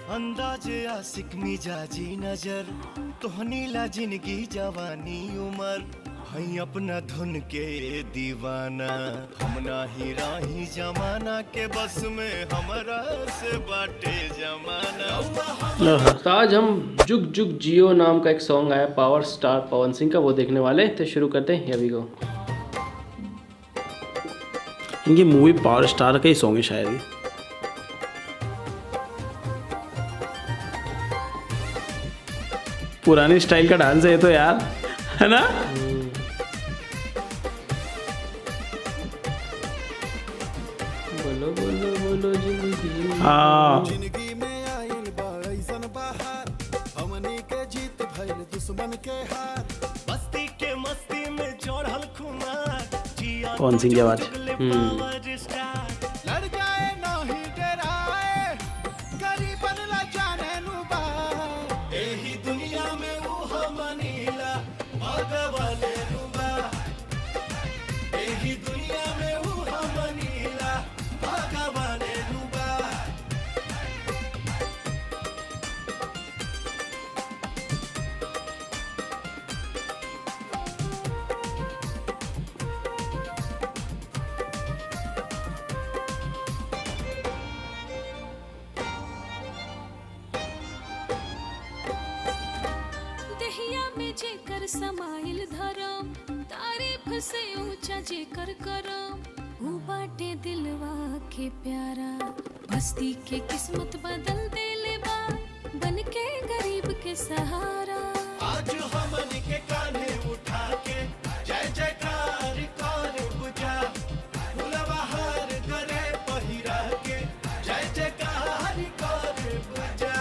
अंदाजे आशिक मिजाजी नजर तोहनीला जिंदगी जवानी उमर हई अपना धुन के दीवाना हम नाही राही जमाना के बस में हमरा से बाटे जमाना। तो आज हम जुग जुग जियो नाम का एक सॉन्ग आया पावर स्टार पवन सिंह का, वो देखने वाले तो शुरू करते हैं अभी को। इनकी मूवी पावर स्टार का ही सॉन्ग है शायद ये। पुरानी स्टाइल का डांस है ये तो यार, है ना? बोलो बोलो बोलो जिंदगी। हाँ जिंदगी में आइल बड़ैसन बहार हमनी के जीत भइल दुश्मन के हार बस्ती के मस्ती में चढ़ल खुमार जिया पवन सिंह की आवाज। पावर स्टार लड़ जाए नहीं डराए गरीबन ला जाने नु बार एही दुनिया में वो मनीला भगवान रुबा एही दुनिया में वो मनीला भगवान रुबा। दहिया में जेकर समाइल धरम तारीफ से ऊंचा जेकर करम ऊ बाटे दिलवा के प्यारा बस्ती के किस्मत बदल देले बा बन के गरीब के सहारा। आज हमन के कान्हे उठा के जय जयकार कर बुझा फुलवा हार करे पहिरा के जय जयकार कर बुझा।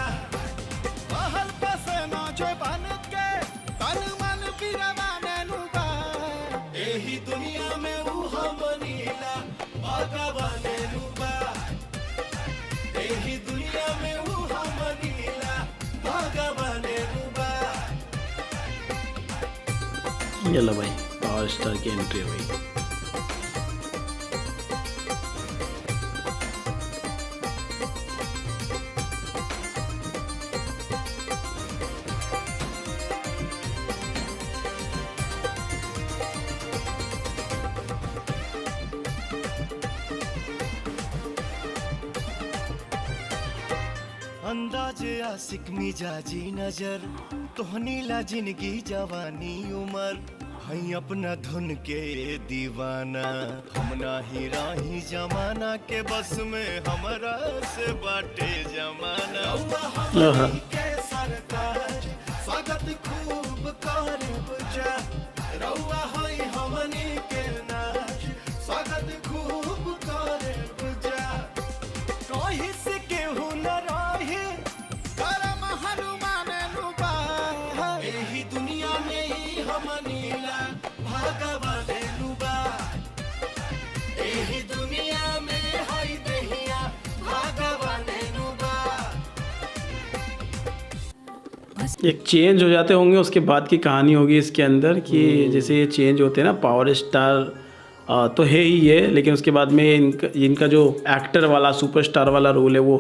महल पसेना जो बन के तन मन बिरवाने नु बार एही दुनिया में वो मनीला भगवान रुबा एही दुनिया में वो मनीला भगवान रुबा। ये लो भाई पावर स्टार की एंट्री है भाई। अंदाजे आशिक मिजाजी नजर तोहनीला जिंदगी जवानी उमर हई अपना धुन के दीवाना हम नाही राही जमाना के बस में हमरा से बाटे जमाना। आहा। के सरकार स्वागत खूब कर बुझा रउआ हई हमनी के नाच स्वागत खूब कर बुझा कहीं से केहू न रही करम हनुमान नु बार एही दुनिया में ही हमनीला भगवान रुबा एही दुनिया में हई दहिया भगवान रुबा। एक चेंज हो जाते होंगे उसके बाद की कहानी होगी इसके अंदर कि जैसे ये चेंज होते हैं ना पावर स्टार तो है ही ये, लेकिन उसके बाद में इनका जो एक्टर वाला सुपरस्टार वाला रोल है वो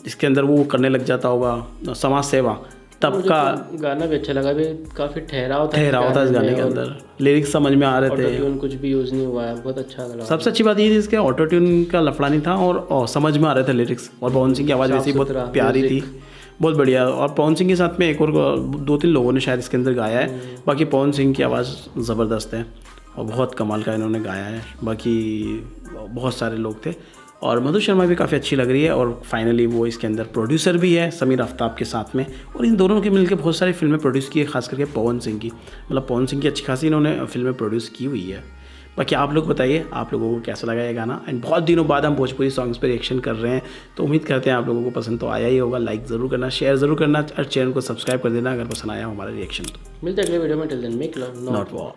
इसके अंदर वो करने लग जाता होगा समाज सेवा तब का। गाना भी अच्छा लगा, भी काफी ठहराव था इस गाने के अंदर, लिरिक्स समझ में आ रहे थे, ऑटोट्यून कुछ भी यूज नहीं हुआ है, बहुत अच्छा लगा। सबसे अच्छी बात ये थी इसके ऑटो ट्यून का लफड़ा नहीं था और समझ में आ रहे थे लिरिक्स, और पवन सिंह की आवाज़ वैसे ही बहुत प्यारी थी, बहुत बढ़िया। और पवन सिंह के साथ में एक और 2-3 लोगों ने शायद इसके अंदर गाया है, बाकी पवन सिंह की आवाज़ ज़बरदस्त है और बहुत कमाल का इन्होंने गाया है, बाकी बहुत सारे लोग थे। और मधु शर्मा भी काफ़ी अच्छी लग रही है, और फाइनली वो इसके अंदर प्रोड्यूसर भी है समीर आफ्ताब के साथ में, और इन दोनों के मिलकर बहुत सारी फिल्में प्रोड्यूस की है, खास करके पवन सिंह की, मतलब पवन सिंह की अच्छी खासी इन्होंने फिल्में प्रोड्यूस की हुई है। बाकी आप लोग बताइए आप लोगों को कैसा लगा ये गाना। एंड बहुत दिनों बाद हम भोजपुरी सॉन्ग्स पर रिएक्शन कर रहे हैं, तो उम्मीद करते हैं आप लोगों को पसंद तो आया ही होगा। लाइक ज़रूर करना, शेयर ज़रूर करना और चैनल को सब्सक्राइब कर देना अगर पसंद आया हमारा रिएक्शन तो। मिलते हैं अगले वीडियो में, till then make love not war.